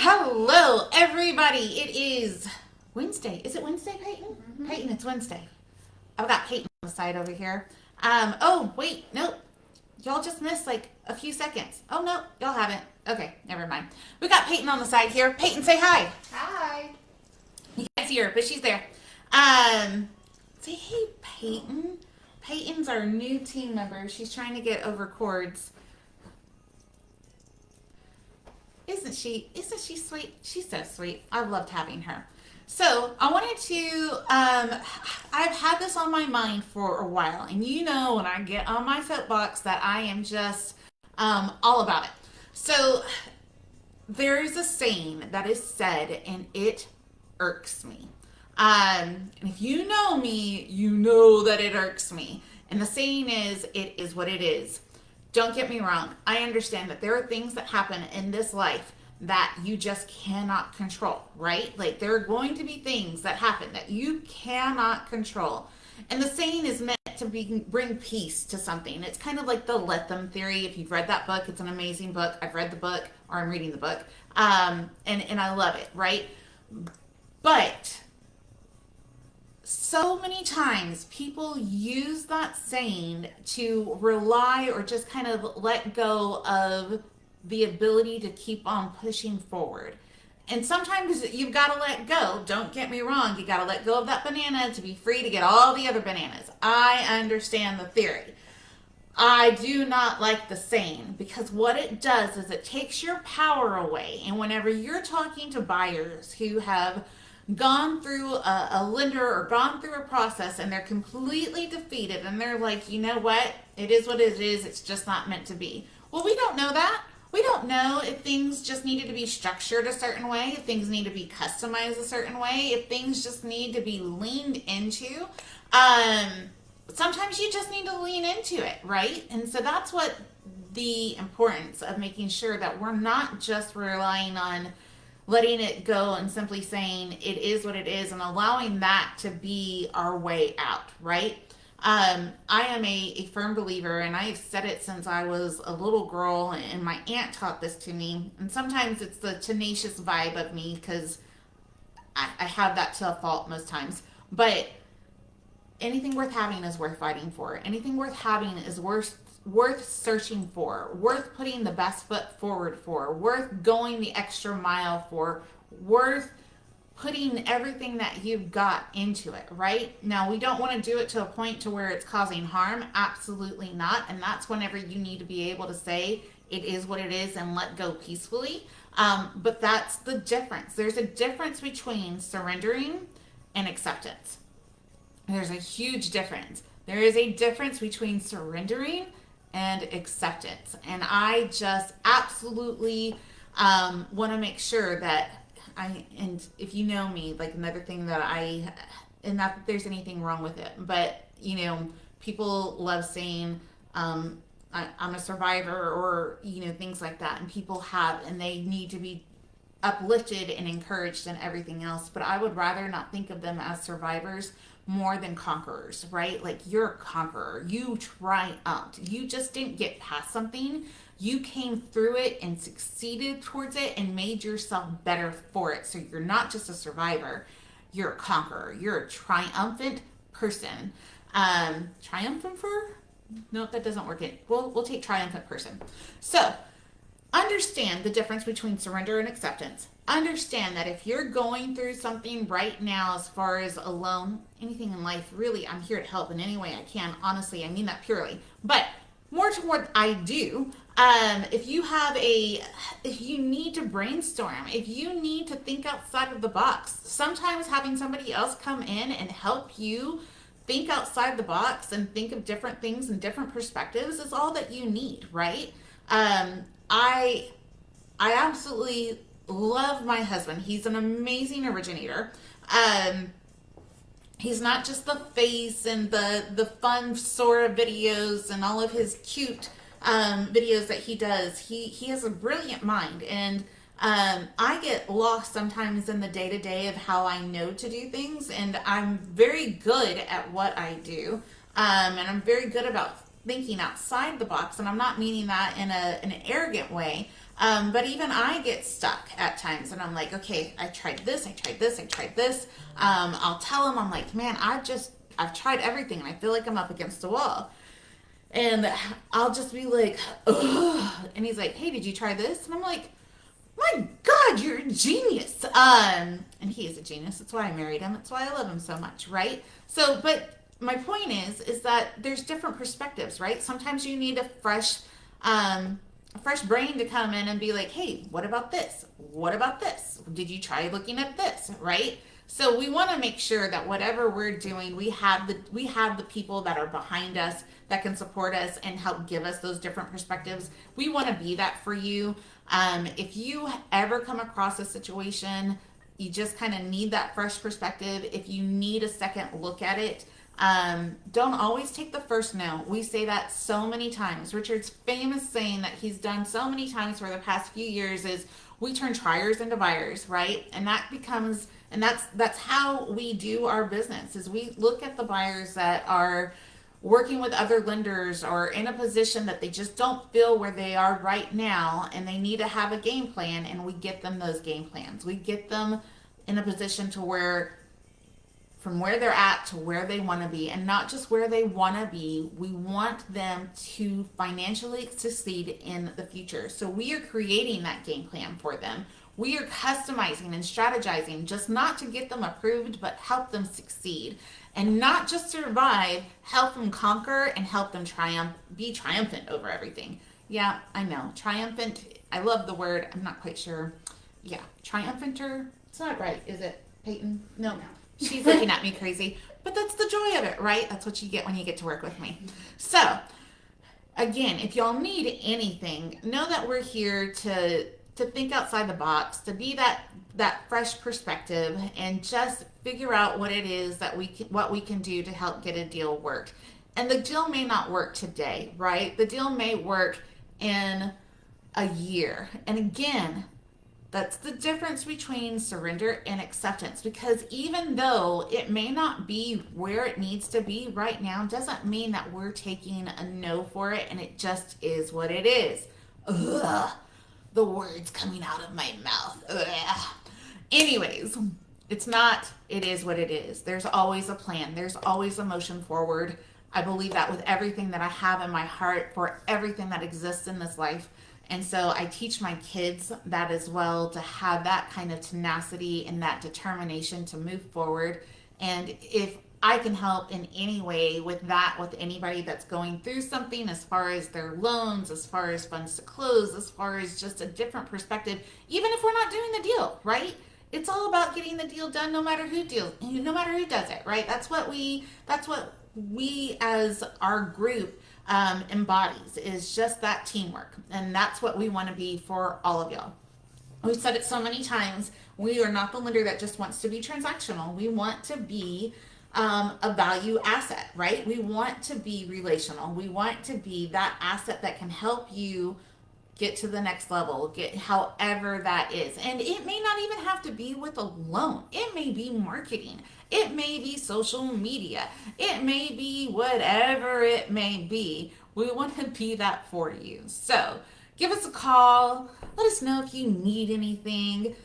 Hello, everybody. It is Wednesday. Is it Wednesday, Peyton? Mm-hmm. Peyton, it's Wednesday. I've got Peyton on the side over here. Oh, wait, nope. Y'all just missed like a few seconds. Oh, no, y'all haven't. Okay, never mind. We got Peyton on the side here. Peyton, say hi. Hi. You can't see her, but she's there. Say hey, Peyton. Peyton's our new team member. She's trying to get over cords. Isn't she sweet? She's so sweet. I've loved having her. So I wanted to, I've had this on my mind for a while, and you know when I get on my soapbox that I am just all about it. So there's a saying that is said, and it irks me. And if you know me, you know that it irks me. And the saying is, it is what it is. Don't get me wrong. I understand that there are things that happen in this life that you just cannot control, right? Like there are going to be things that happen that you cannot control. And the saying is meant to bring peace to something. It's kind of like the let them theory. If you've read that book, it's an amazing book. I've read the book, or I'm reading the book. And I love it, right? But so many times people use that saying to rely or just kind of let go of the ability to keep on pushing forward. And sometimes you've got to let go. Don't get me wrong. You got to let go of that banana to be free to get all the other bananas. I understand the theory. I do not like the saying because what it does is it takes your power away. And whenever you're talking to buyers who have gone through a lender or gone through a process and they're completely defeated and they're like, you know what? It is what it is. It's just not meant to be. Well, we don't know that. We don't know if things just needed to be structured a certain way, if things need to be customized a certain way, if things just need to be leaned into. Sometimes you just need to lean into it, right? And so that's what the importance of making sure that we're not just relying on letting it go and simply saying it is what it is and allowing that to be our way out, right? I am a firm believer, and I've said it since I was a little girl, and my aunt taught this to me. And sometimes it's the tenacious vibe of me because I have that to a fault most times. But anything worth having is worth fighting for. Anything worth having is worth searching for, worth putting the best foot forward for, worth going the extra mile for, worth putting everything that you've got into it, right? Now, we don't want to do it to a point to where it's causing harm. Absolutely not. And that's whenever you need to be able to say it is what it is and let go peacefully. But that's the difference. There's a difference between surrendering and acceptance. There's a huge difference. There is a difference between surrendering and acceptance. And I just absolutely want to make sure that and if you know me, like another thing that and not that there's anything wrong with it, but you know, people love saying, I'm a survivor, or, you know, things like that. And people and they need to be uplifted and encouraged and everything else. But I would rather not think of them as survivors more than conquerors, right? Like you're a conqueror. You triumphed. You just didn't get past something. You came through it and succeeded towards it and made yourself better for it. So you're not just a survivor. You're a conqueror. You're a triumphant person. Triumphant for? No, that doesn't work. We'll take triumphant person. So understand the difference between surrender and acceptance. Understand that if you're going through something right now, as far as alone, anything in life, really, I'm here to help in any way I can. Honestly, I mean that purely. But more to what I do, if you need to brainstorm, if you need to think outside of the box, sometimes having somebody else come in and help you think outside the box and think of different things and different perspectives is all that you need, right? I absolutely love my husband. He's an amazing originator. He's not just the face and the fun sort of videos and all of his cute videos that he does. He has a brilliant mind, and I get lost sometimes in the day-to-day of how I know to do things, and I'm very good at what I do, and I'm very good about thinking outside the box, and I'm not meaning that in an arrogant way. But even I get stuck at times, and I'm like, okay, I tried this, I tried this, I tried this. I'll tell him, I'm like, man, I've tried everything, and I feel like I'm up against a wall. And I'll just be like, ugh. And he's like, hey, did you try this? And I'm like, my God, you're a genius. And he is a genius. That's why I married him. That's why I love him so much, right? So, but my point is that there's different perspectives, right? Sometimes you need a fresh brain to come in and be like, hey, what about this? What about this? Did you try looking at this, right? So we want to make sure that whatever we're doing, we have the people that are behind us that can support us and help give us those different perspectives. We want to be that for you. If you ever come across a situation, you just kind of need that fresh perspective. If you need a second look at it, don't always take the first no. We say that so many times. Richard's famous saying that he's done so many times for the past few years is we turn triers into buyers, right? And that's how we do our business is we look at the buyers that are working with other lenders or in a position that they just don't feel where they are right now and they need to have a game plan, and we get them those game plans. We get them in a position to where from where they're at to where they want to be, and not just where they want to be, we want them to financially succeed in the future. So we are creating that game plan for them. We are customizing and strategizing just not to get them approved, but help them succeed. And not just survive, help them conquer and help them be triumphant over everything. Yeah, I know. Triumphant, I love the word. I'm not quite sure. Yeah, triumphanter. It's not right, is it, Peyton? No. She's looking at me crazy. But that's the joy of it, right? That's what you get when you get to work with me. So, again, if y'all need anything, know that we're here to think outside the box, to be that fresh perspective, and just figure out what it is that what we can do to help get a deal work. And the deal may not work today, right? The deal may work in a year. And again, that's the difference between surrender and acceptance, because even though it may not be where it needs to be right now, doesn't mean that we're taking a no for it and it just is what it is. Ugh. The words coming out of my mouth. Ugh. Anyways, it's not, it is what it is. There's always a plan. There's always a motion forward. I believe that with everything that I have in my heart for everything that exists in this life. And so I teach my kids that as well, to have that kind of tenacity and that determination to move forward. And if I can help in any way with that, with anybody that's going through something as far as their loans, as far as funds to close, as far as just a different perspective, even if we're not doing the deal, right? It's all about getting the deal done no matter who does it, right? That's what we as our group embodies, is just that teamwork. And that's what we want to be for all of y'all. We've said it so many times, we are not the lender that just wants to be transactional. We want to be a value asset, right? We want to be relational. We want to be that asset that can help you get to the next level, get however that is. And it may not even have to be with a loan. It may be marketing. It may be social media. It may be whatever it may be. We want to be that for you. So give us a call. Let us know if you need anything.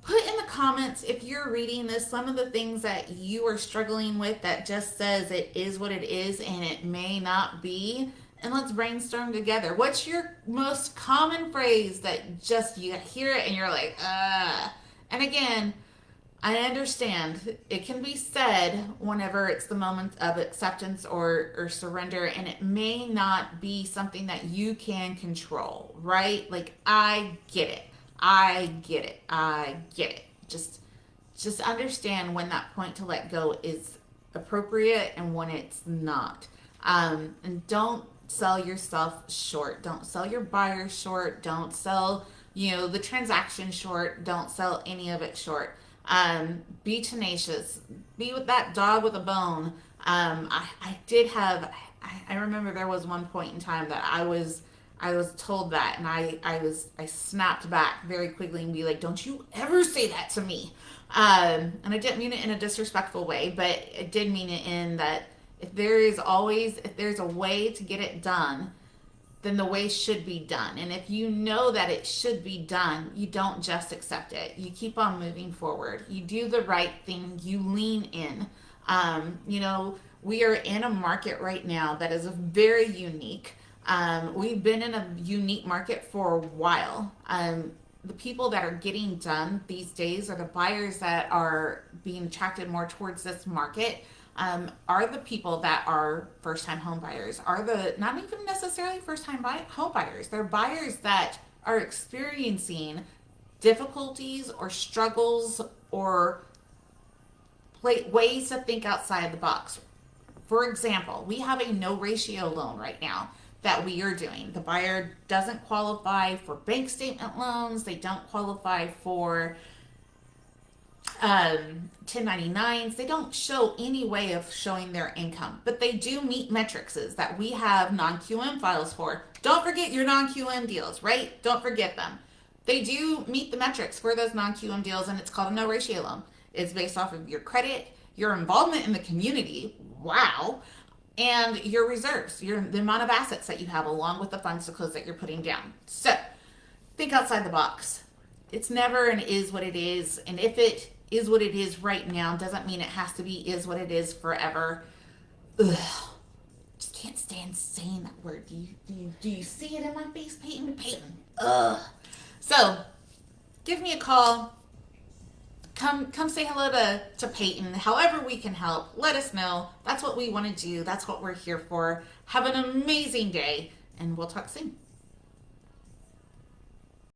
Put in the comments, if you're reading this, some of the things that you are struggling with that just says it is what it is and it may not be. And let's brainstorm together. What's your most common phrase that just you hear it and you're like, And again, I understand it can be said whenever it's the moment of acceptance or surrender, and it may not be something that you can control, right? Like, I get it. Just understand when that point to let go is appropriate and when it's not. And don't sell yourself short. Don't sell your buyer short. Don't sell, the transaction short. Don't sell any of it short. Be tenacious. Be with that dog with a bone. I remember there was one point in time that I was told that, and I snapped back very quickly and be like, don't you ever say that to me. And I didn't mean it in a disrespectful way, but it did mean it in that if there's a way to get it done, then the way should be done. And if you know that it should be done, you don't just accept it. You keep on moving forward. You do the right thing. You lean in. You know, we are in a market right now that is very unique. We've been in a unique market for a while. The people that are getting done these days, or the buyers that are being attracted more towards this market, are the people that are first-time home buyers, are the not even necessarily first-time home buyers. They're buyers that are experiencing difficulties or struggles or ways to think outside the box. For example, we have a no ratio loan right now that we are doing. The buyer doesn't qualify for bank statement loans. They don't qualify for 1099s. They don't show any way of showing their income, but they do meet metrics that we have non-QM files for. Don't forget your non-QM deals, right? Don't forget them. They do meet the metrics for those non-QM deals, and it's called a no ratio loan. It's based off of your credit, your involvement in the community, wow, and your reserves, the amount of assets that you have along with the funds to close that you're putting down. So think outside the box. It's never and is what it is. And if it is what it is right now, doesn't mean it has to be is what it is forever. Ugh. Just can't stand saying that word. Do you see it in my face, Peyton? Peyton. Ugh. So give me a call. Come say hello to Peyton. However we can help, let us know. That's what we want to do. That's what we're here for. Have an amazing day, and we'll talk soon.